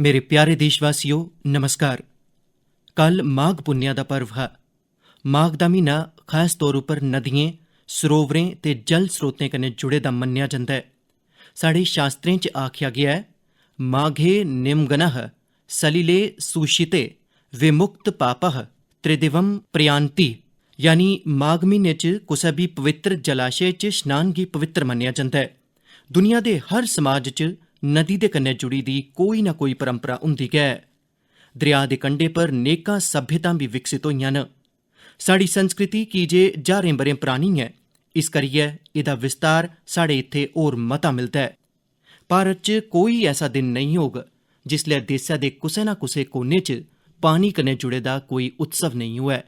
मेरे प्यारे देशवासियों नमस्कार। कल माघ पुन्नेआ दा पर्व हा। माघ दा म्हीना खास तौर उप्पर नदियें, सरोवरें ते जल स्रोतें कन्नै जुड़े दा मन्नेआ जंदा है। साढ़े शास्त्रें च आख्या गया है, माघे निमगनः सलिले सुशिते विमुक्त पापः त्रिदिवम प्रयान्ति। यानी माघ म्हीने च कुसै भी पवित्र जलाशय च स्नान गी पवित्र मन्नेआ जंदा है। दुनिया दे हर समाज च नदी दे कन्नै जुड़ी दी कोई ना कोई परंपरा हुंदी गै। दरिया दे कंढे पर नेकां सभ्यतां भी विकसित होईयां न। साड़ी संस्कृति कीजे ज्हारें ब'रें परानी ऐ, इस करियै एह्दा विस्तार साढ़े इत्थे होर मता मिलदा है। भारत च कोई ऐसा दिन नेईं होग जिसलै देसै दे कुसै ना कुसै कोने च पानी कन्नै जुड़े दा कोई उत्सव नेईं होऐ।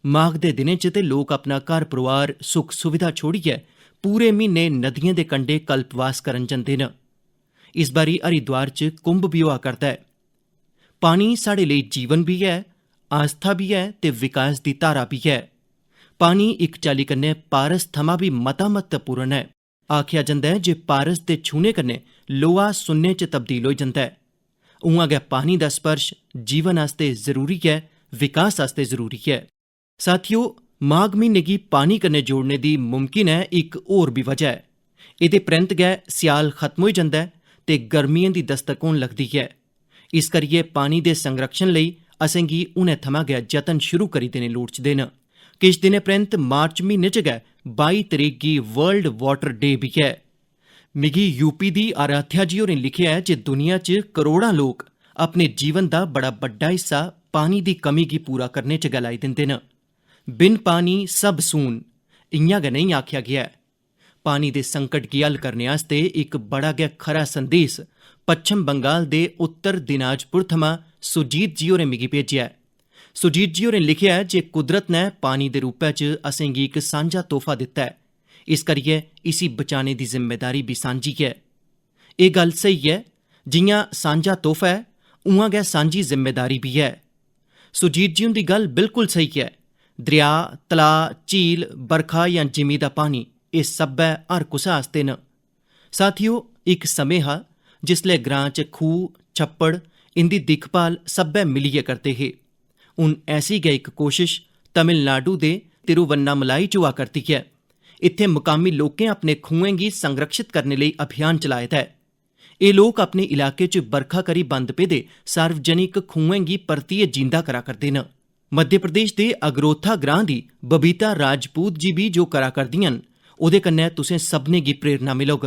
माघ दे दिनें च ते लोक अपना घर परोआर सुख सुविधा छोड़ियै पूरे म्हीने नदियें दे कंढे कल्पवास करन जंदे न। इस बारी हरिद्वार च कुंभ भी होआ करदा है। पानी साढ़े लेई जीवन भी है, आस्था भी है ते विकास दी धारा भी है। पानी इक चाल्ली कन्नै पारस थमां भी मता महत्वपूर्ण है। आख्या जंदा है जे पारस दे छूने कन्नै लोहा सुन्ने च तब्दील होई जंदा है। उआं गै पानी दा स्पर्श जीवन आस्ते जरूरी है, विकास आस्ते जरूरी है। साथियो, माघ म्हीने गी पानी कन्नै जोड़ने दी मुमकिन है इक होर भी वजह है। एह्दे परैंत गै स्याल खत्म होई जंदा है ते गर्मियें दी दस्तक होन लगदी है। इस करियै पानी दे संरक्षण लेई असेंगी हुनै थमां गै जतन शुरू करी देने लोड़चदे न। किश दिनें परैंत मार्च म्हीने च गै 22 तरीक गी वर्ल्ड वाटर डे भी है। मिगी यूपी दी आराध्या जी होरें लिखेआ है जे दुनिया च करोड़ां लोक अपने जीवन दा बड़ा बड्डा हिस्सा पानी दी कमी गी पूरा करने च गै लाई दिंदे न। बिन पानी सब सून, इयां गै नेईं आख्या गेआ है। पानी दे संकट गी हल करने आस्ते इक बड़ा गै खरा संदेस पच्छम बंगाल दे उत्तर दिनाजपुर थमां सुजीत जी होरें मिगी भेजेआ है। सुजीत जी होरें लिखेआ है जे कुदरत नै पानी दे रूपै च असेंगी इक सांझा तोहफा दित्ता है, इस करियै इसी बचाने दी जिम्मेदारी भी सांझी है। एह् गल्ल स्हेई है, जियां सांझा तोहफा है उआं गै सांझी जिम्मेदारी भी है। सुजीत जी हुंदी गल्ल बिल्कुल स्हेई है। दरिया, तलाऽ, झील, बरखा जां जिमी दा पानी एह् सब्भै हर कुसै आस्ते न। साथियो, इक समें हा जिसलै ग्रां च खूह्, छप्पड़ इंदी दिक्खभाल सब्भै मिलियै करदे हे। हून ऐसी गै इक कोशिश तमिलनाडु दे तिरुवन्नामलाई च होआ करदी है। इत्थै मुकामी लोकें अपने खूहें गी संरक्षित करने लेई अभियान चलाए दा है। एह् लोक अपने इलाके च बरखा करी बंद पेदे सार्वजनिक खूहें गी परतियै जींदा करा करदे न। मध्य प्रदेश दे अगरोथा ग्रां दी बबीता राजपूत जी भी जो करा करदियां न, ओह्दे कन्नै तुसें सभनें गी प्रेरणा मिलोग।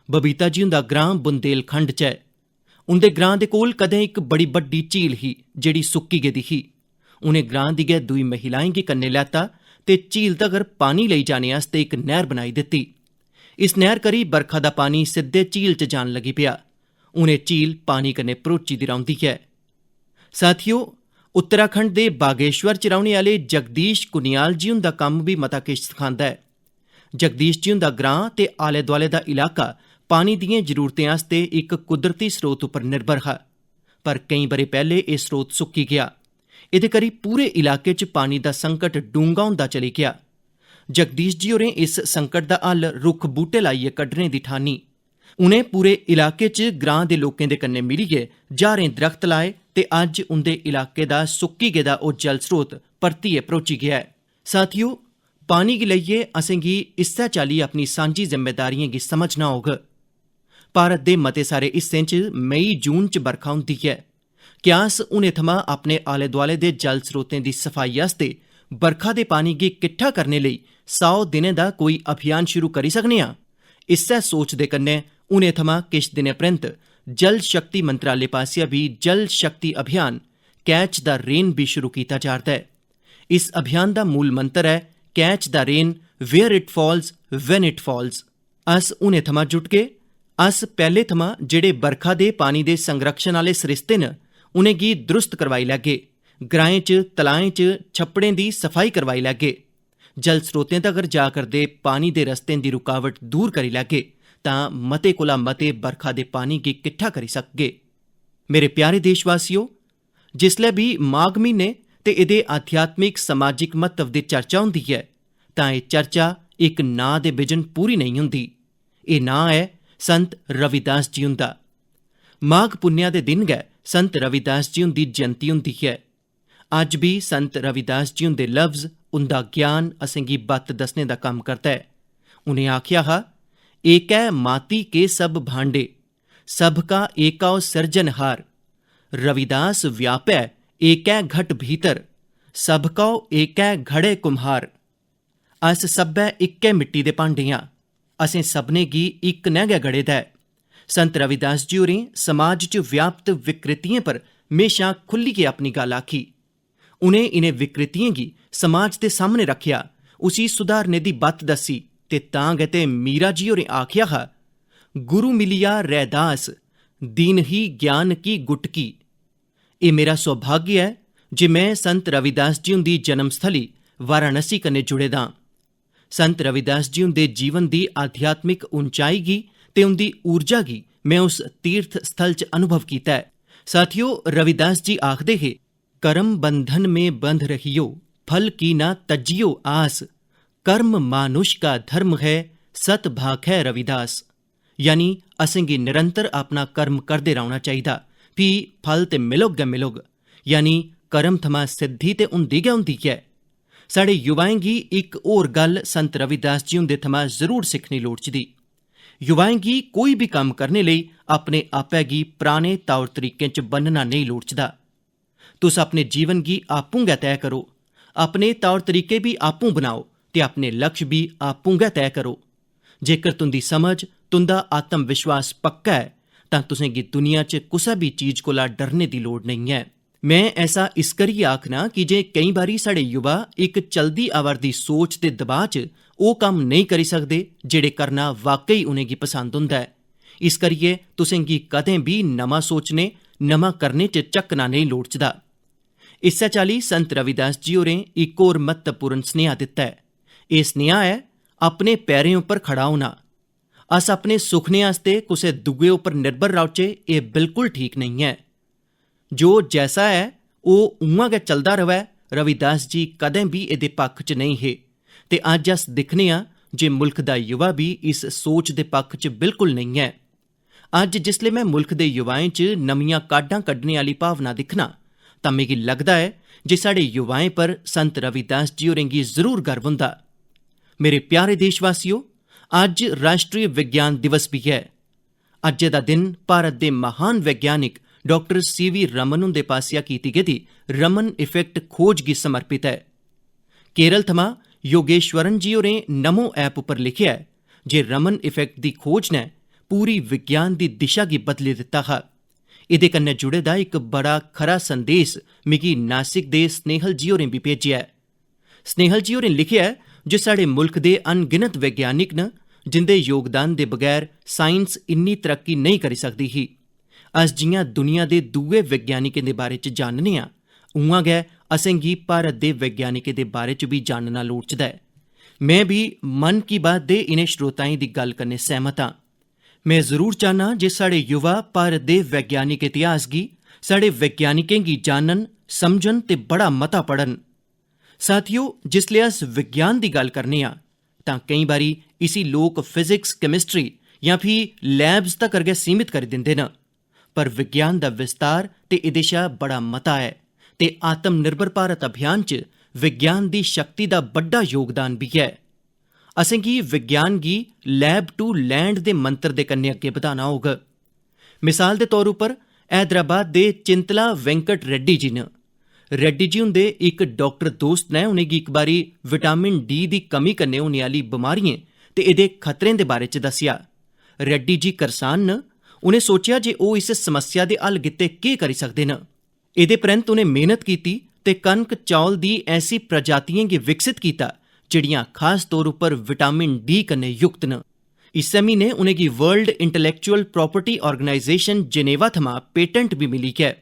बबीता जी हुंदा ग्रां बुंदेलखंड च है। उंदे ग्रां दे कोल कदें इक बड़ी बड्डी झील ही जेह्ड़ी सुक्की गेदी ही। उनें ग्रां दी गै दुई महिलाएं गी कन्नै लैता ते झील तगर पानी लेई जाने आस्ते इक नैह्र बनाई दित्ती। इस नैह्र करी बरखा दा पानी सिद्धे झील च जान लगी पेआ। हून एह् झील पानी कन्नै भरोची दी रौंह्दी है। साथियो, उत्तराखंड दे बागेश्वर च रौह्ने आह्ले जगदीश कुनियाल जी हुंदा कम्म भी मता किश सखांदा है। जगदीश जी हुंदा ग्रां ते आले दुआले दा इलाका पानी दिएं जरूरतें आस्ते इक कुदरती स्रोत उप्पर निर्भर हा, पर केईं ब'रे पैह्ले एह् स्रोत सुक्की गेआ। एह्दे करी पूरे इलाके च पानी दा संकट डूंह्गा होंदा चली गेआ। जगदीश जी होरें इस संकट दा हल रुक्ख बूह्टे लाइयै कड्ढने दी ठानी। उनें पूरे इलाके च ग्रां दे लोकें दे कन्नै मिलियै ज्हारें दरख्त लाए ते अज्ज उंदे इलाके दा सुक्की गेदा ओह् जल स्रोत परतियै भरोची गेआ है। साथियो, पानी गी लेइयै असेंगी इस्सै चाल्ली अपनी सांझी जिम्मेदारियें गी समझना होग। भारत दे मते सारे हिस्सें च मई जून च बरखा होंदी है। क्या अस हुनै थमां अपने आले दुआले दे जल स्रोतें दी सफाई आस्ते बरखा दे पानी गी किट्ठा करने लेई 100 दिनें दा कोई अभियान शुरू करी सकने आं? इस्सै सोच दे कन्नै हुनै थमां किश दिनें परैंत जल शक्ति मंत्रालय पासेआ भी जल शक्ति अभियान कैच द रेन भी शुरू कीता जा'रदा है। इस अभियान दा मूल मंत्र है catch the rain where it falls when it falls. अस हुनै थमां जुटगे। अस पैह्ले थमां जेह्ड़े बरखा दे पानी दे संरक्षण आह्ले सरिस्ते न उनेंगी दुरुस्त करवाई लैगे। ग्राएं च, तलाएं च, छप्पड़ें दी सफाई करवाई लैगे। जल स्रोतें तगर जा करदे पानी दे रस्तें दी रुकावट दूर करी लैगे तां मते कोला मते बरखा दे पानी गी किट्ठा करी सकगे। मेरे प्यारे देशवासियो, जिसलै भी माघ म्हीने ते एह्दे आध्यात्मिक समाजिक महत्व दी चर्चा होंदी है तां एह् चर्चा इक नांऽ दे बिजन पूरी नेईं हुंदी। एह् नांऽ है संत रविदास जी हुंदा। माघ पुन्नेआ दे दिन गै संत रविदास जी हुंदी जयंती हुंदी है। अज्ज भी संत रविदास जी हुंदे लफ्ज़, उंदा ज्ञान असेंगी बत्त दस्सने दा कम्म करदा है। उनें आख्या हा, एकै माती के सब भांडे, सबका एकाओ सिरजनहार। रविदास व्यापै एकै घट भीतर, सबका एकै घड़े कुम्हार। अस सब्बै इक्कै मिट्टी दे भांडे आं, असें सभनें गी इक नै गै गढ़े दा है। संत रविदास जी होरें समाज च व्याप्त विकृतियें पर म्हेशां खुल्लियै अपनी गल्ल आखी। उनें इनें विकृतियें गी समाज दे सामने रखेआ, उसी सुधारने दी बत्त दस्सी ते तां गै ते मीरा जी होरें आख्या हा, गुरु मिलिया रैदास, दीन ही ज्ञान की गुटकी। एह् मेरा सौभाग्य है जे मैं संत रविदास जी हुंदी जन्मस्थली वाराणसी कन्नै जुड़े दा। संत रविदास जी हुंदे जीवन दी आध्यात्मिक उंचाई गी ते उंदी ऊर्जा गी मैं उस तीर्थ स्थल च अनुभव कीता है। साथियो, रविदास जी आखदे हे, कर्म बंधन में बंध रहियो, फल की ना तजियो आस, कर्म मानुष का धर्म है, सत भाख है रविदास। यानी असेंगी निरंतर अपना कर्म करदे रौह्ना चाहिदा, फ्ही फल ते मिलोग गै मिलोग। यानी कर्म थमां सिद्धि ते हुंदी गै हुंदी ऐ। साढ़े युवाएं गी इक होर गल्ल संत रविदास जी हुंदे थमां जरूर सिक्खनी लोड़चदी। युवाएं गी कोई भी कम्म करने लेई अपने आपै गी पराने तौर तरीकें च बन्नना नेईं लोड़चदा। तुस अपने जीवन गी आपूं गै तय करो, अपने तौर तरीके भी आपूं बनाओ ते अपने लक्ष्य भी आपूं गै तय करो। जेकर तुंदी समझ, तुंदा आत्म विश्वास पक्का है तां तुसें गी दुनिया च कुसै भी चीज कोला डरने दी लोड़ नहीं है। मैं ऐसा इस करियै आखना कि जे केईं बारी साढ़े युवा इक चलदी आवा'रदी सोच दे दबाऽ च ओह् कम्म नेईं करी सकदे जेह्ड़े करना वाकई उनेंगी पसंद होंदा है। इस करियै तुसें गी कदें भी नमां सोचने, नमां करने च झक्कना नेईं लोड़चदा। इस्सै चाल्ली संत रविदास जी होरें इक होर महत्वपूर्ण सनेहा दित्ता है। एह् सनेहा है अपने पैरें उप्पर खड़ा होना। अस अपने सुखने आस्ते कुसै दुए उप्पर निर्भर रौह्चे, एह् बिल्कुल ठीक नेईं है। जो जैसा है ओह् उ'आं गै चलदा रवै, रविदास जी कदें भी एह्दे पक्ख च नेईं हे। ते अज्ज अस दिक्खने आं जे मुल्ख दा युवा भी इस सोच दे पक्ख च बिल्कुल नेईं है। अज्ज जिसले मैं मुल्ख दे युवाएं च नमियां काढां कड्ढने आह्ली भावना दिक्खना तां मिगी लगदा है जे साढ़े युवाएं पर संत रविदास जी होरें गी जरूर गर्व हुंदा। मेरे प्यारे देशवासियो, अज्ज राष्ट्रीय विज्ञान दिवस भी है। अज्जै दा दिन भारत दे महान वैज्ञानिक डॉक्टर सी.वी. रमन हुंदे पासेआ कीती गेदी रमन इफेक्ट खोज गी समर्पित है। केरल थमां योगेश्वरन जी होरें नमो ऐप उप्पर लिखेआ है जे रमन इफेक्ट दी खोज ने पूरी विज्ञान दी दिशा गी बदली दित्ता हा। एह्दे कन्नै जुड़े दा इक बड़ा खरा संदेश मिगी नासिक दे स्नेहल जी होरें भी भेजेआ है। स्नेहल जी होरें लिखेआ है जे साढ़े मुल्ख दे अनगिनत वैज्ञानिक न जिंदे योगदान दे बगैर साइंस इन्नी तरक्की नहीं करी सकदी ही। अस जि'यां दुनिया दे दूए वैज्ञानिकें दे बारे च जानने आं, उ'आं गै असेंगी भारत दे वैज्ञानिकें दे बारे च भी जानना लोड़चदा है। मैं भी मन की बात दे इनें श्रोताएं दी गल्ल कन्नै सैह्मत आं। मैं जरूर चाह्न्नां जे साढ़े युवा भारत दे वैज्ञानिक इतिहास गी, साढ़े वैज्ञानिकें गी जानन, समझन ते बड़ा मता पढ़न। साथियो, जिसले अस विज्ञान दी गल्ल करने आं तां केईं बारी इसी लोक फिजिक्स, केमिस्ट्री जां फ्ही लैब्स तक्कर गै सीमित करी दिंदे न। पर विज्ञान दा विस्तार ते एह्दे शा बड़ा मता है ते आत्म निर्भर भारत अभियान च विज्ञान दी शक्ति दा बड्डा योगदान भी है। असेंगी विज्ञान गी लैब टू लैंड दे मंत्र दे कन्नै अग्गे बधाना होग। मिसाल दे तौर उप्पर हैदराबाद दे चिंतला वेंकट रेड्डी जी न। रेड्डी जी हुंदे इक डॉक्टर दोस्त ने उनेंगी इक बारी विटामिन डी दी कमी कन्नै होने आह्ली बमारियें ते एह्दे खतरें दे बारे च दस्सेआ। रेड्डी जी करसान न। उनें सोचेआ जे ओह् इस समस्या दे हल गित्ते केह् करी सकदे न। एह्दे परैंत्त उनें मेहनत कीती ते कनक चौल दी ऐसी प्रजातियें गी विकसित कीता जेह्ड़ियां खास तौर उप्पर विटामिन डी कन्नै युक्त न। इस्सै म्हीने उनेंगी world intellectual property organization Geneva थमां पेटेंट भी मिली ऐ।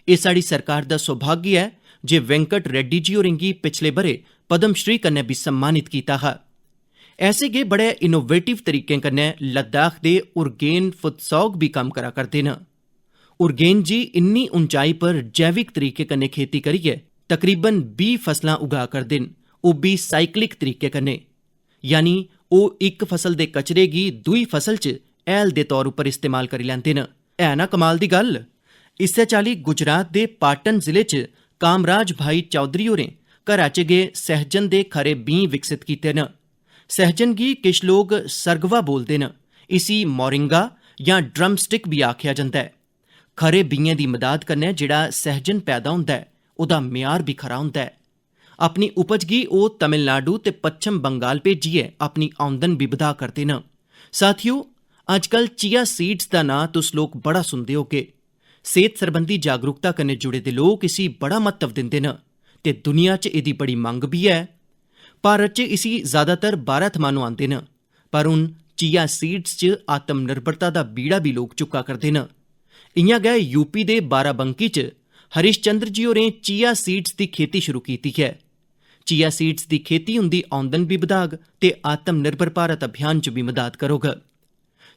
एह् साढ़ी सरकार दा सौभाग्य है जे वेंकट रेड्डी जी होरें गी पिछले ब'रे पद्म श्री कन्नै भी सम्मानित कीता हा। ऐसे गै बड़े इनोवेटिव तरीकें कन्नै लद्दाख दे उरगेन फुत्सौग भी कम्म करा करदे न। उरगेन जी इन्नी ऊंचाई पर जैविक तरीके कन्नै खेती करियै तकरीबन 20 फसलां उगा करदे न, ओह् बी साइक्लिक तरीके कन्नै। यानी ओह् इक फसल दे कचरे गी दूई फसल च हैल दे तौर उप्पर इस्तेमाल करी लैंदे न। है ना कमाल दी गल्ल। इस्सै चाल्ली गुजरात दे पाटन जिले च कामराज भाई चौधरी होरें घरा च गै सहजन दे खरे बीं विकसित कीते न। सहजन गी किश लोग सरगवा बोलदे न। इसी मोरिंगा जां ड्रम स्टिक भी आखेआ जंदा है। खरे बीएं दी मदाद कन्नै जेह्ड़ा सहजन पैदा होंदा है ओह्दा म्यार भी खरा होंदा है। अपनी उपज गी ओह् तमिलनाडु ते पच्छम बंगाल भेजियै अपनी आमदन भी बधा करदे न। साथियो, अजकल चिया सीड्स दा नां तुस लोग बड़ा सुनदे होगे। सेहत सरबंधी जागरूकता कन्नै जुड़े दे लोग इसी बड़ा महत्व दिंदे न ते दुनिया च एह्दी बड़ी मंग भी है। भारत च इसी ज़्यादातर बाह्रा थमां नुआंदे न, पर हुन चिया सीड्स च आत्म निर्भरता दा बीड़ा भी लोग चुक्का करदे न। इयां गै यूपी दे बाराबंकी च हरिश्चंद्र जी होरें चिया सीड्स दी खेती शुरू कीती है। चिया सीड्स दी खेती उंदी आमदन भी बधाग ते आत्म निर्भर भारत अभियान च भी मदद करोग।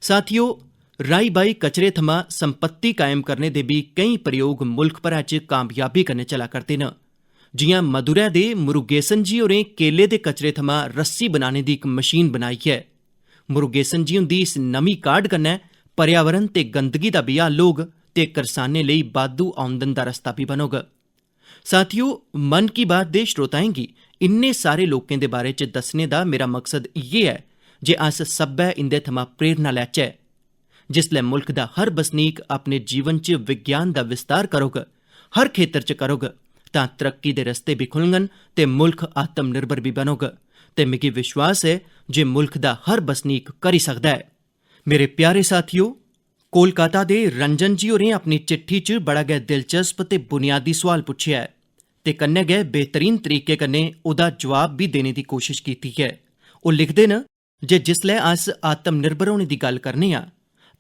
साथियो, राई बाई कचरे थमां संपत्ति कायम करने दे भी केई प्रयोग मुल्ख भरै च कामयाबी कन्नै चला करदे न। जियां मदुरै दे मुरुगेसन जी होरें केले दे कचरे थमां रस्सी बनाने दी इक मशीन बनाई है। मुरुगेसन जी हुंदी इस नमीं काਢ कन्नै पर्यावरण ते गंदगी दा भी हल होग ते करसानें लेई बाद्धू आमदन दा रस्ता भी बनोग। साथियो, मन की बात दे श्रोताएं गी इन्ने सारे लोकें दे बारे च दस्सने दा मेरा मकसद इयै है जे अस सब्बै इंदे थमां प्रेरणा लैचै। जिसलै मुल्ख दा हर बसनीक अपने जीवन च विज्ञान दा विस्तार करोग, हर खेतर च करोग, तां तरक्की दे रस्ते भी खुलङन ते मुल्ख आत्म निर्भर भी बनोग। ते मिगी विश्वास है जे मुल्ख दा हर बसनीक करी सकदा है। मेरे प्यारे साथियो, कोलकाता दे रंजन जी होरें अपनी चिट्ठी च बड़ा गै दिलचस्प ते बुनियादी सवाल पुच्छेआ है ते कन्नै गै बेहतरीन तरीके कन्नै ओह्दा जवाब भी देने दी कोशिश कीती है। ओह् लिखदे न जे जिसलै अस आत्म निर्भर होने दी गल्ल करने आं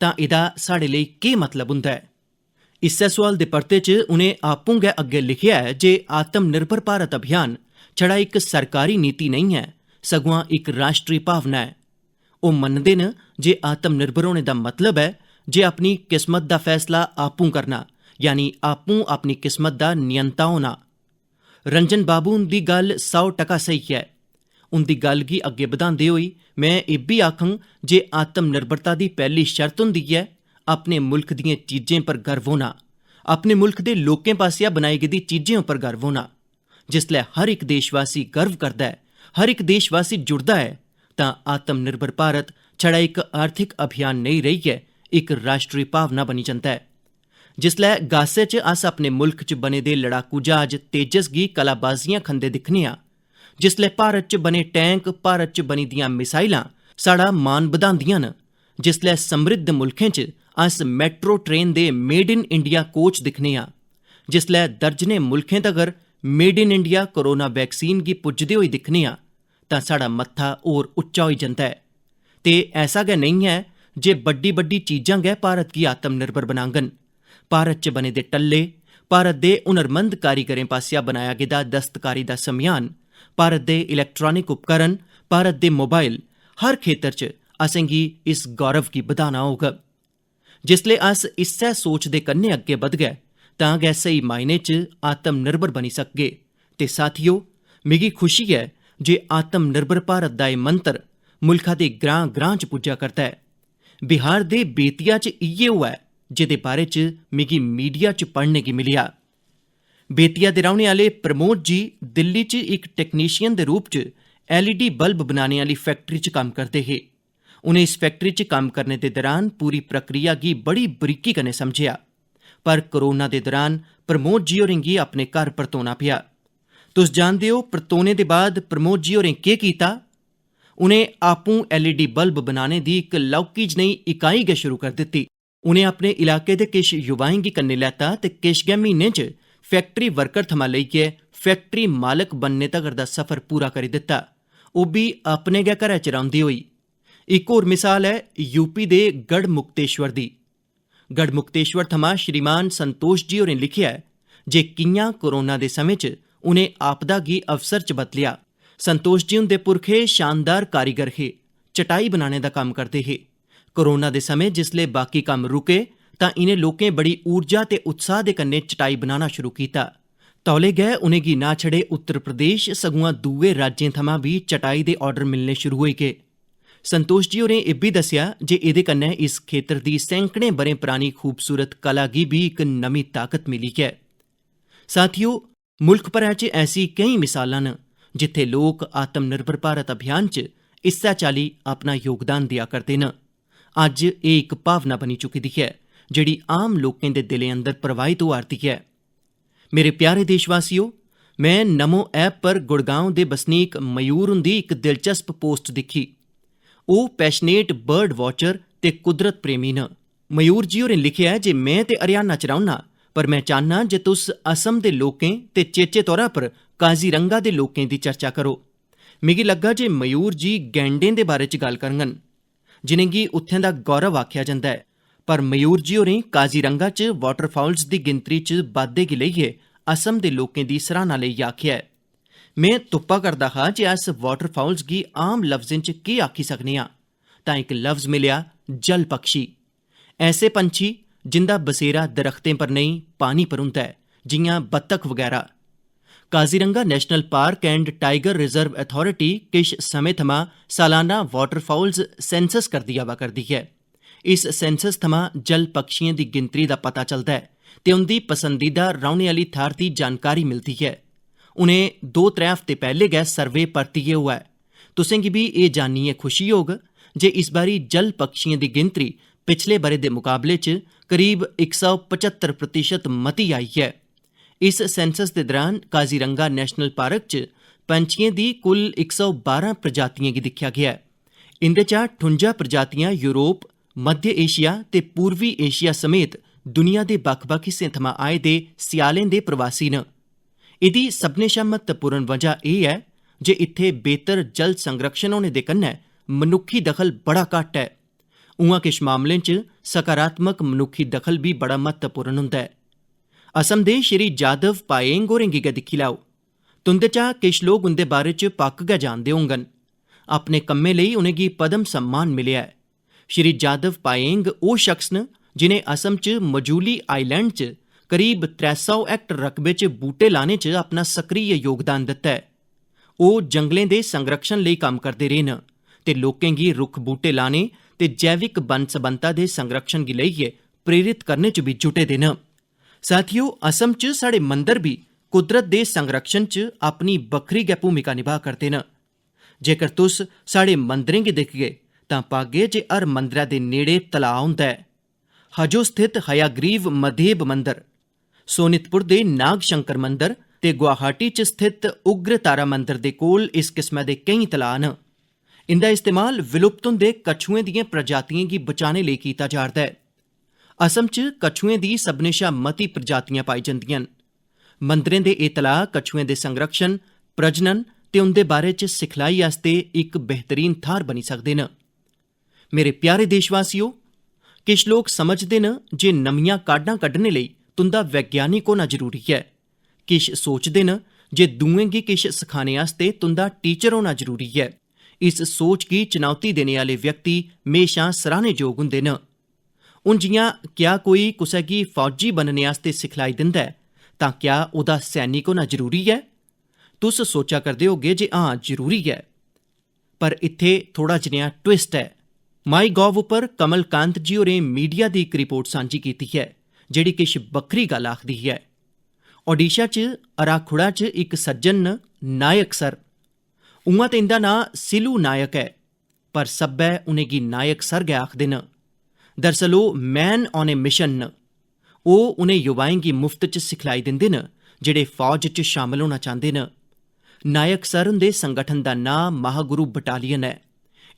तां एह्दा साढ़े लेई केह् मतलब हुंदा है। इस्सै सवाल दे परते च उनें आपूं गै अग्गे लिखेआ है जे आत्म निर्भर भारत अभियान छड़ा इक सरकारी नीति नहीं है, सगुआं इक राष्ट्री भावना है। ओह् मनदे न जे आत्म निर्भर होने दा मतलब है जे अपनी किस्मत दा फैसला आपूं करना, यानी आपूं अपनी किस्मत दा नियंता होना। रंजन बाबू हुंदी गल्ल 100% सही है। उंदी गल्ल गी अग्गे बधांदे होई मैं इब्बी आखङ जे आत्म निर्भरता दी पैह्ली शर्त हुंदी है अपने मुल्ख दियें चीजें पर गर्व होना, अपने मुल्ख दे लोकें पासेआ बनाई गेदी चीजें उप्पर गर्व होना। जिसलै हर इक देशवासी गर्व करदा है, हर इक देशवासी जुड़दा है, तां आत्म निर्भर भारत छड़ा इक आर्थिक अभियान नहीं रेहियै इक राष्ट्री भावना बनी जंदा है। जिसलै गासे च अस अपने मुल्क च बने दे लड़ाकू जहाज तेजस गी कलाबाजियां खंदे दिक्खने आं, जिसलै भारत च बने टैंक, भारत च बनी दियां मिसाइलां साड़ा मान बधांदियां न, जिसलै समृद्ध मुल्खें च अस मैट्रो ट्रेन दे मेड इन इंडिया कोच दिक्खने आं, जिसलै दर्जनें मुल्खें तगर made in India corona vaccine गी पुजदे होई दिक्खने आं, तां साड़ा मत्था होर उच्चा होई जंदा है। ते ऐसा गै नेईं है जे बड्डी बड्डी चीजां गै भारत गी आत्म निर्भर बनाङन। भारत च बने दे टल्ले, भारत दे हुनरमंद कारीगरें पासेआ बनाया गेदा दस्तकारी दा समेयान, भारत दे इलैक्ट्रॉनिक उपकरण, भारत दे मोबाइल, हर खेतर च असेंगी इस गौरव गी बधाना होग। जिसलै अस इस्सै सोच दे कन्नै अग्गे बधगे तां गै सही मायने च आत्म निर्भर बनी सकगे। ते साथियो, मिगी खुशी है जे आत्म निर्भर भारत दा एह् मंत्र मुल्खा दे ग्रां ग्रां च पुज्जा करदा है। बिहार दे बेतिया च इ'यै होआ ऐ जेदे बारे च मिगी मीडिया च पढ़ने गी मिलेआ। बेतिया दे रौह्ने आह्ले प्रमोद जी दिल्ली च इक टैक्नीशियन दे रूप च LED बल्ब बनाने आह्ली फैक्टरी च कम्म करदे हे। उनें इस फैक्टरी च कम्म करने दे दौरान पूरी प्रक्रिया गी बड़ी बरीकी कन्नै समझेआ, पर कोरोना दे दौरान प्रमोद जी होरें गी अपने घर परतोना पेआ। तुस जानदे हो परतोने दे बाद प्रमोद जी होरें केह् कीता? उनें आपूं LED बल्ब बनाने दी इक लौह्की जनेही इकाई गै शुरू कर दित्ती। उनें अपने इलाके दे किश युवाएं गी कन्नै लैता ते किश गै म्हीनें च फैक्टरी वर्कर थमां लेइयै फैक्टरी मालक बनने तगर दा सफर पूरा करी दित्ता, ओह् बी अपने गै घरै च रौंह्दे होई। इक होर मिसाल है यूपी दे गढ़ मुक्तेश्वर दी। गढ़ मुक्तेश्वर थमां श्रीमान संतोष जी होरें लिखेआ है जे कि'यां कोरोना दे समें च उनें आपदा गी अवसर च बदलेआ। संतोष जी हुंदे पुरखे शानदार कारीगर हे, चटाई बनाने दा कम्म करदे हे। कोरोना दे समें जिसले बाकी कम्म रुके तां इनें लोकें बड़ी ऊर्जा ते उत्साह दे कन्नै चटाई बनाना शुरू कीता। तौले गै उनेंगी ना छड़े उत्तर प्रदेश सगुआं दूए राज्यें थमां बी चटाई दे आर्डर मिलने शुरू होई गे। संतोष जी होरें इब्बी दस्सेआ जे एह्दे कन्नै इस खेतर दी सैंकड़ें ब'रें परानी खूबसूरत कला गी बी इक नमीं ताकत मिली ऐ। साथियो, मुल्ख भरै च ऐसी केईं मिसालां न जित्थे लोक आत्म निर्भर भारत अभियान च इस्सै चाल्ली अपना योगदान देआ करदे न। अज्ज एह् इक भावना बनी चुकी दी ऐ जेह्ड़ी आम लोकें दे दिलें अंदर प्रवाहित होआ'रदी ऐ। मेरे प्यारे देशवासियो, मैं नमो ऐप पर गुड़गांव दे बसनीक मयूर हुंदी इक दिलचस्प पोस्ट दिक्खी। ओह् पैशनेट बर्ड वॉचर ते कुदरत प्रेमी न। मयूर जी होरें लिखेआ ऐ जे मैं ते हरियाणा च रौह्ना, पर मैं चाह्न्नां जे तुस असम दे लोकें ते चेचे तौरा पर काजीरंगा दे लोकें दी चर्चा करो। मिगी लग्गा जे मयूर जी गैंडें दे बारे च गल्ल करङन, जिनेंगी उत्थें दा गौरव आखेआ जंदा ऐ। पर मयूर जी होरें काजीरंगा च वाटरफाउल्स दी गिनतरी च बाद्धे गी लेइयै असम दे लोकें दी सराहना लेइयै आखेआ ऐ। मैं तुप्पा करदा हा जे अस वाटरफाउल्स गी आम लफ्जें च केह् आखी सकने आं, तां इक लफ्ज़ मिलेआ जल पक्षी। ऐसे पंछी जिंदा बसेरा दरख्तें पर नेईं पानी पर होंदा ऐ, जि'यां बत्तख वगैरा। Kaziranga national park and tiger reserve authority किश समें थमां सालाना वाटरफाउल्स सेंसस करदी आवा करदी ऐ। इस सेंसस थमां जल पक्षियें दी गिनतरी दा पता चलदा ऐ ते उंदी पसंदीदा रौह्ने आह्ली थाह्र दी जानकारी मिलदी ऐ। उ'नें 2-3 हफ्ते पैह्ले गै सर्वे परतियै होआ ऐ। तुसें गी भी एह् जानियै खुशी होग जे इस बारी जल पक्षियें दी गिनतरी पिछले ब'रे दे मुकाबले च करीब 175% मती आई ऐ। इस सेंसस दे दरान काजीरंगा नेशनल पार्क च पंछियें दी कुल 112 प्रजातियें गी दिक्खेआ गेआ ऐ। इंदे चा 58 प्रजातियां यूरोप, मध्य एशिया ते पूर्वी एशिया समेत दुनिया दे बक्ख-बक्ख हिस्सें थमां आए दे स्यालें दे प्रवासी न। एह्दी सभनें शा म्हत्तवपूर्ण वजह एह् ऐ जे इत्थै बेहतर जल संरक्षण होने दे कन्नै मनुक्खी दखल बड़ा घट्ट ऐ। उ'आं किश मामलें च सकारात्मक मनुक्खी दखल बी बड़ा म्हत्तवपूर्ण होंदा ऐ। असम दे श्री जादव पायेंग होरें गी गै दिक्खी लैओ। तुंदे चा किश लोग उंदे बारे च पक्क गै जानदे होङन। अपने कम्में लेई उनेंगी पद्म सम्मान मिलेआ ऐ। श्री जादव पायेंग ओह् शख्स न जिनें असम च मजूली आइलैंड च करीब 300 हेक्टर रकबे च बूह्टे लाने च अपना सक्रिय योगदान दित्ता ऐ। ओह् जंगलें दे संरक्षण लेई कम्म करदे रेह् न ते लोकें गी रुक्ख बूह्टे लाने ते जैविक बन्न सबन्नता दे संरक्षण गी लेइयै प्रेरित करने च बी जुटे दे न। साथियो, असम च साढ़े मंदर बी कुदरत दे संरक्षण च अपनी बक्खरी गै भूमिका निभा करदे न। जेकर तुस साढ़े मंदरें गी दिखगे तां पागे जे हर मंदरै दे नेड़े तलाऽ होंदा ऐ। हजो स्थित हयाग्रीव मधेब मंदर, सोनितपुर दे नाग शंकर मंदर ते गुवाहाटी च स्थित उग्र तारा मंदर दे कोल इस किस्मै दे केईं तलाऽ न। इंदा इस्तेमाल विलुप्त होंदे कछुएं दियें प्रजातियें गी बचाने लेई कीता जा'रदा ऐ। असम च कछुएं दी सभनें शा मती प्रजातियां पाई जंदियां न। मंदरें दे एह् तलाऽ कछुएं दे संरक्षण, प्रजनन ते उंदे बारे च सिखलाई आस्तै इक बेहतरीन थाह्र बनी सकदे न। मेरे प्यारे देशवासियो, किश लोक समझदे न जे नमियां काਢां कड्ढने लेई तुंदा वैज्ञानिक होना जरूरी ऐ। किश सोचदे न जे दुएं गी किश सखाने आस्तै तुंदा टीचर होना जरूरी ऐ। इस सोच गी चुनौती देने आह्ले व्यक्ति म्हेशां सराह्नेजोग होंदे न। हून जि'यां क्या कोई कुसै गी फौजी बनने आस्तै सिखलाई दिंदा ऐ, तां क्या ओह्दा सैनिक होना जरूरी ऐ? तुस सोचा करदे होगे जे हां, जरूरी ऐ। पर इत्थै थोड़ा जनेहा ट्विस्ट ऐ। माई गॉव उप्पर कमलकांत जी होरें मीडिया दी इक रिपोर्ट सांझी कीती ऐ जेह्ड़ी किश बक्खरी गल्ल आखदी ऐ। ओडिशा च अराखुड़ा च इक सज्जन न, नायक सर। उ'आं ते इंदा नांऽ सिलू नायक ऐ, पर सब्बै उनेंगी नायक सर गै आखदे न। दरअसल ओह् मैन ऑन ए मिशन न। ओह् उनें युवाएं गी मुफ्त च सिखलाई दिंदे न जेह्ड़े फौज च शामल होना चांह्दे न। नायक सर हुंदे संगठन दा नांऽ महागुरु बटालियन ऐ।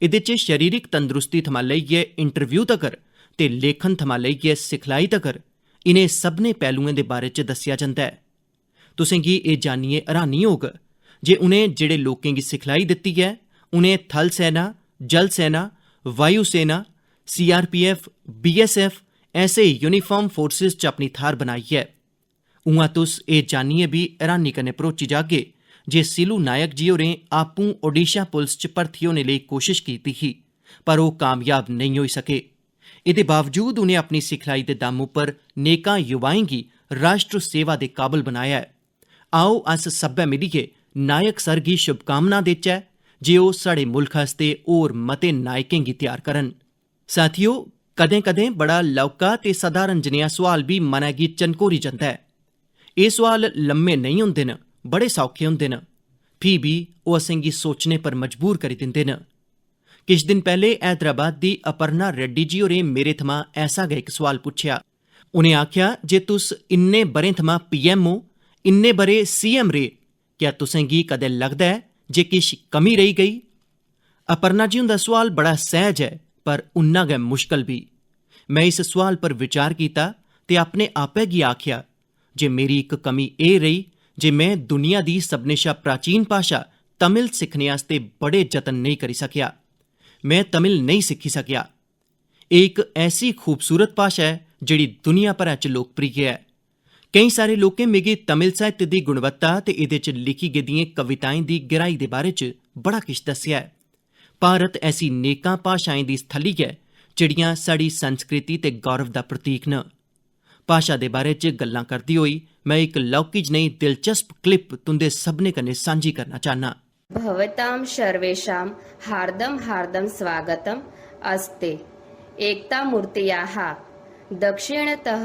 एह्दे च शरीरिक तंदरुस्ती थमां लेइयै इंटरव्यू तगर ते लेखन थमां लेइयै सिखलाई तगर इनें सभनें पहलुएं दे बारे च दस्सेआ जंदा ऐ। तुसें गी एह् जानियै हैरानी होग जे उनें जेह्ड़े लोकें गी सिखलाई दित्ती ऐ, उनें थल सेना, जल सेना, वायु सेना, CRPF, BSF ऐसे यूनिफॉर्म फोर्सेस च अपनी थाह्र बनाई ऐ। उ'आं तुस एह् जानियै भी हैरानी कन्नै भरोची जागे जे सिलू नायक जी होरें आपूं ओडिशा पुलस च भर्थी होने लेई कोशिश कीती ही, पर ओह् कामयाब नेईं होई सके। एह्दे बावजूद उनें अपनी सिखलाई दे दम उप्पर नेकां युवाएं गी राष्ट्र सेवा दे काबल बनाया ऐ। आओ अस सब्बै मिलियै नायक सर गी शुभकामनां देचै जे ओह् साढ़े मुल्ख आस्ते होर मते नायकें गी तैयार करन। साथियो, कदें कदें बड़ा लौह्का ते सधारण जनेहा सोआल भी मनै गी चनकोरी जंदा ऐ। एह् सोआल लम्मे नेईं होंदे न, बड़े सौखे होंदे न, फ्ही बी ओह् असेंगी सोचने पर मजबूर करी दिंदे न। किश दिन पैह्ले हैदराबाद दी अपर्णा रेड्डी जी होरें मेरे थमां ऐसा गै इक सोआल पुच्छेआ। उनें आखेआ जे तुस इन्ने ब'रें थमां PM ओ, इन्ने ब'रे CM रेह्, क्या तुसेंगी कदें लगदा ऐ जे किश कमी रेही गेई? अपर्णा जी हुंदा सोआल बड़ा सैह्ज ऐ पर उन्ना गै मुश्कल बी। मैं इस सोआल पर विचार कीता ते अपने आपै गी आखेआ जे मेरी इक कमी एह् रेही जे मैं दुनिया दी सभनें शा प्राचीन भाशा तमिल सिक्खने आस्ते बड़े जतन नेईं करी सकेआ। मैं तमिल नेईं सिक्खी सकेआ। एह् इक ऐसी खूबसूरत भाशा ऐ जेह्ड़ी दुनिया भरै च लोकप्रिय ऐ। केईं सारे लोकें मिगी तमिल साहित्य दी गुणवत्ता ते एह्दे च लिखी गेदियें कविताएं दी गैहराई दे बारे च बड़ा किश दस्सेआ ऐ। भारत ऐसी नेकां भाशाएं दी स्थली ऐ जेह्ड़ियां साढ़ी संस्कृति ते गौरव दा प्रतीक न। भाशा दे बारे च गल्लां करदे होई मैं इक लौह्की जनेही दिलचस्प क्लिप तुंदे सभनें कन्नै सांझी करना चाह्न्नां। भवतां सर्वेषां हार्दं हार्दं स्वागतम् अस्ति। एकता मूर्त्याः दक्षिणतः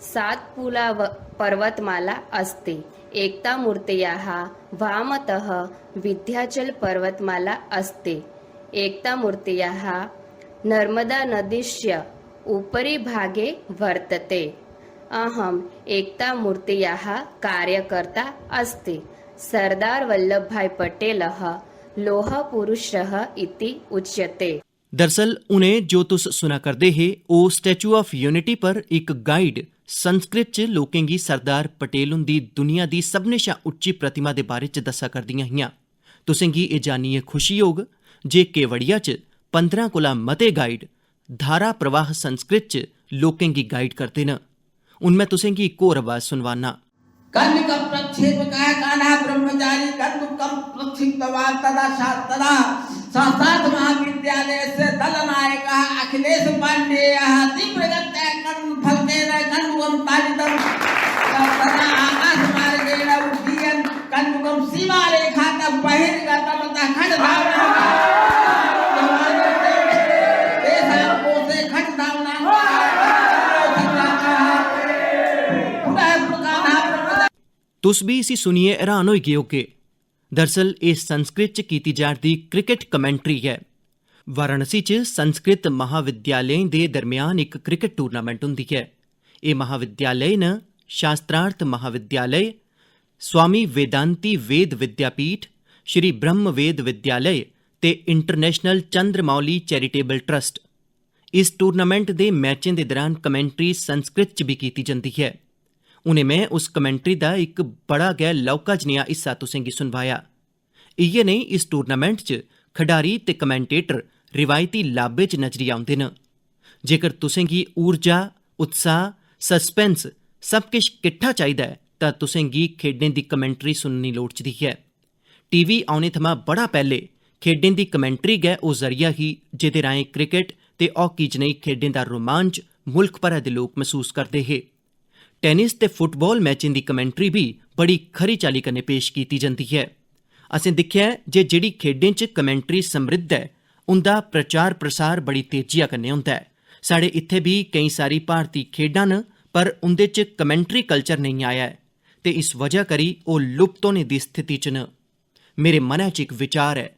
सातपुला पर्वतमाला अस्ति। एकता मूर्त्याः वामतः विन्ध्याचल पर्वतमाला अस्ति। एकता मूर्त्याः नर्मदा नदीस्य उपरि भागे वर्तते। अहम् एकता मूर्त्याः कार्यकर्ता अस्ति। सरदार वल्लभभाई पटेलः लोहपुरुषः इति उच्यते। दरअसल उनें जो तुस सुना करदे हे ओह् स्टैचू ऑफ यूनिटी पर इक गाइड संस्कृत च लोकें गी सरदार पटेल हुंदी दुनिया दी सभनें शा उच्ची प्रतिमा दे बारे च दस्सा करदियां हियां। तुसेंगी एह् जानियै खुशी होग जे केवड़िया च 15 कोला मते गाइड धारा प्रवाह संस्कृत च लोकें गी गाइड करदे न। हून मैं तुसेंगी इक होर आवाज सुनवाना। कन्निकं प्रक्षेपकाय कान्हा ब्रह्मचारी कन्दुकं प्रक्षिप्तवान् तदा तदा संस्कृत महाविद्यालयस्य दलनायकः अखिलेश पाण्डेयः तीव्रगत्या कर्मफलकेन कन्दुकं ताडितं तदा आकाशमार्गेण उड्डयन् कन्दुकं सीमारेखातः बहिर्गतवतः खड्गधावनः तेषां कोशे खड्गधावनः तुस भी इसी सुनिए हैरान होई गे होगे। दरअसल एह् संस्कृत च कीती जा'रदी क्रिकेट कमेंट्री है। वाराणसी च संस्कृत महाविद्यालयें दे दरम्यान इक क्रिकेट टूर्नामेंट हुंदी है। एह् महाविद्यालय न शास्त्रार्थ महाविद्यालय, स्वामी वेदांती वेद विद्यापीठ, श्री ब्रह्म वेद विद्यालय ते इंटरनेशनल चंद्रमौली चैरिटेबल ट्रस्ट। इस टूर्नामेंट दे मैचें दे दौरान कमेंट्री संस्कृत च भी कीती जंदी है। उनें मैं उस कमेंट्री दा इक बड़ा गै लौह्का जनेहा हिस्सा तुसेंगी सुनवाया। इ'यै नेही इस टूर्नामेंट च खडारी ते कमेंटेटर रिवायती लाब्बे च नजरी औंदे न। जेकर तुसेंगी ऊर्जा, उत्साह, सस्पेंस सब किश किट्ठा चाहिदा ऐ तां तुसेंगी खेड्डें दी कमेंट्री सुननी लोड़चदी है। TV औने थमां बड़ा पैह्ले खेड्डें दी कमेंट्री गै ओह् जरिया ही जेह्दे राहें क्रिकेट ते हॉकी जनेही खेड्डें दा रोमांच मुल्ख भरै दे लोक महसूस करदे हे। टेनिस ते फुटबाल मैचें दी कमेंट्री भी बड़ी खरी चाल्ली कन्नै पेश कीती जंदी है। असें दिक्खेआ जे जेह्ड़ी खेड्डें च कमेंट्री समृद्ध ऐ उंदा प्रचार प्रसार बड़ी तेजिया कन्नै होंदा है। साढ़े इत्थै भी केईं सारी भारती खेड्डां न पर उंदे च कमेंट्री कल्चर नेईं आया ऐ ते इस वजह करी ओह् लुप्त होने दी स्थिति च न। मेरे मनै च इक विचार ऐ,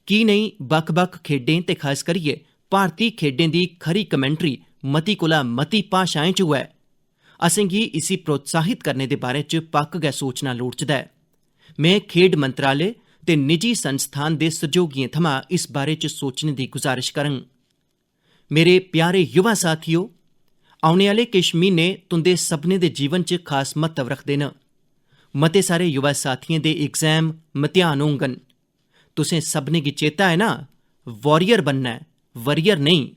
की नेईं बक्ख-बक्ख खेड्डें ते खास करियै भारती खेड्डें दी खरी कमेंट्री मती कोला मती भाशाएं च होऐ। असेंगी इसी प्रोत्साहित करने दे बारे च पक्क गै सोचना लोड़चदा ऐ। मैं खेड मंत्रालय ते निजी संस्थान दे सहयोगियें थमां इस बारे च सोचने दी गुजारिश करङ। मेरे प्यारे युवा साथियो, औने आह्ले किश म्हीने तुंदे सभनें दे जीवन च खास म्हत्तव रखदे न। मते सारे युवा साथियें दे एग्जाम मतेहान होङन। तुसें सभनें गी चेता है ना, वॉरियर बनना ऐ, वरियर नेईं।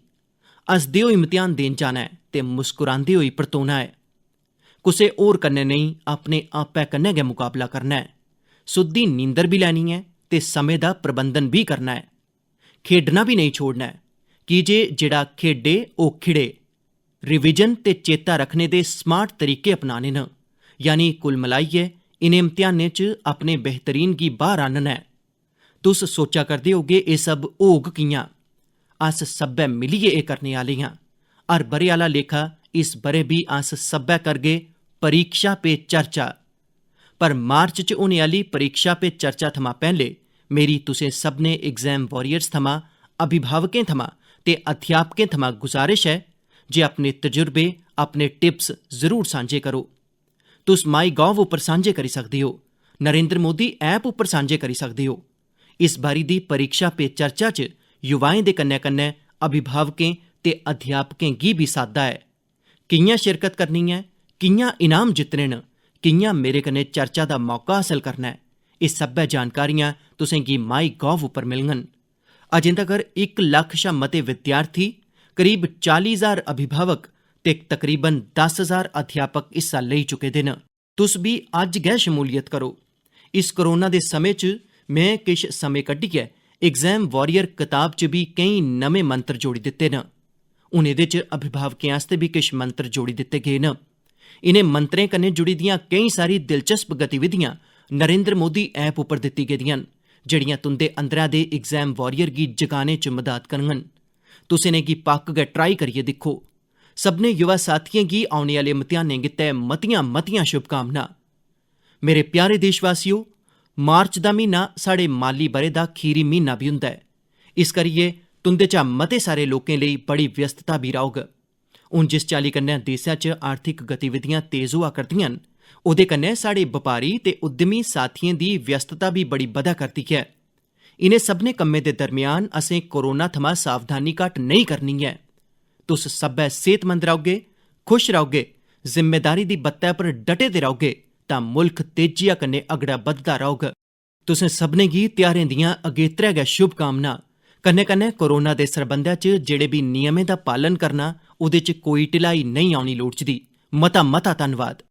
हसदे होई मतेहान देन जाना ऐ ते मुस्कुरांदे होई परतोना ऐ। कुसै होर कन्नै नेईं, अपने आपै कन्नै गै मुकाबला करना ऐ। सुद्धी नींदर भी लैनी ऐ ते समें दा प्रबंधन भी करना ऐ। खेड्डना भी नेईं छोड़ना ऐ की जे जेह्ड़ा खेड्डे ओह् खिड़े। रिविजन ते चेता रखने दे स्मार्ट तरीके अपनाने न, यानी कुल मलाइयै इनें इम्तिहानें च अपने बेहतरीन गी बाह्र आह्नना ऐ। तुस सोचा करदे होगे एह् सब होग कि'यां? अस सब्बै मिलियै एह् करने आह्ले आं। हर ब'रे आह्ला लेखा इस ब'रे बी अस सब्बै करगे परीक्षा पे चर्चा। पर मार्च च होने आह्ली परीक्षा पे चर्चा थमां पैह्ले मेरी तुसें सभनें एग्जाम वॉरियर्स थमां, अभिभावकें थमां ते अध्यापकें थमां गुजारिश है जे अपने तजुर्बे, अपने टिप्स जरूर सांझे करो। तुस माई गॉव उप्पर सांझे करी सकदे हो, नरेंद्र मोदी ऐप उप्पर सांझे करी सकदे हो। इस बारी दी परीक्षा पे चर्चा च युवाएं दे कन्नै कन्नै अभिभावकें ते अध्यापकें गी बी साद्दा है। कि'यां शिरकत करनी ऐ, कि'यां इनाम जित्तने न, कि'यां मेरे कन्नै चर्चा दा मौका हासल करना है, एह् सब्बै जानकारियां तुसें गी माई गॉव उप्पर मिलङन। अजें तगर 1 लक्ख शा मते विद्यार्थी, करीब 40,000 अभिभावक ते तकरीबन 10,000 अध्यापक हिस्सा लेई चुके दे न। तुस बी अज्ज गै शमूलियत करो। इस कोरोना दे समें च में किश समें कड्ढियै एग्जाम वॉरियर कताब च भी केईं नमें मंत्र जोड़ी दित्ते न। हून एह्दे च अभिभावकें आस्तै बी किश मंत्र जोड़ी दित्ते गे न। इनें मंत्रें कन्नै जुड़ी दियां केईं सारी दिलचस्प गतिविधियां नरेंद्र मोदी ऐप उप्पर दित्ती गेदियां न, जेह्ड़ियां तुंदे अंदरै दे एग्जाम वॉरियर गी जगाने च मदद करङन। तुस इनें गी पक्क गै ट्राई करियै दिक्खो। सभनें युवा साथियें गी औने आह्ले इम्तिहानें गित्तै मतियां मतियां शुभकामनां। मेरे प्यारे देशवासियो, मार्च दा म्हीना साढ़े माली ब'रे दा खीरी म्हीना बी हुंदा ऐ। इस करियै तुंदे चा मते सारे लोकें लेई बड़ी व्यस्तता बी रौह्ग। हून जिस चाल्ली कन्नै देसै च आर्थिक गतिविधियां तेज होआ करदियां न, ओह्दे कन्नै साढ़े बपारी ते उद्यमी साथियें दी व्यस्तता बी बड़ी बधा करदी ऐ। इनें सभनें कम्में दे दरम्यान असें कोरोना थमां सावधानी घट्ट नेईं करनी ऐ। तुस सब्बै सेहतमंद रौह्गे, खुश रौह्गे, जिम्मेदारी दी बत्तै पर डटे दे रौह्गे तां मुल्ख तेजिया कन्नै अगड़ा बधदा रौह्ग। तुसें सभनें गी ध्यारें दियां अगेत्रै गै शुभकामनां। कन्नै कन्नै कोरोना दे सरबंधै च जेह्ड़े बी नियमें दा पालन करना, ओह्दे च कोई ढिलाई नेईं औनी लोड़चदी। मता मता धन्नवाद।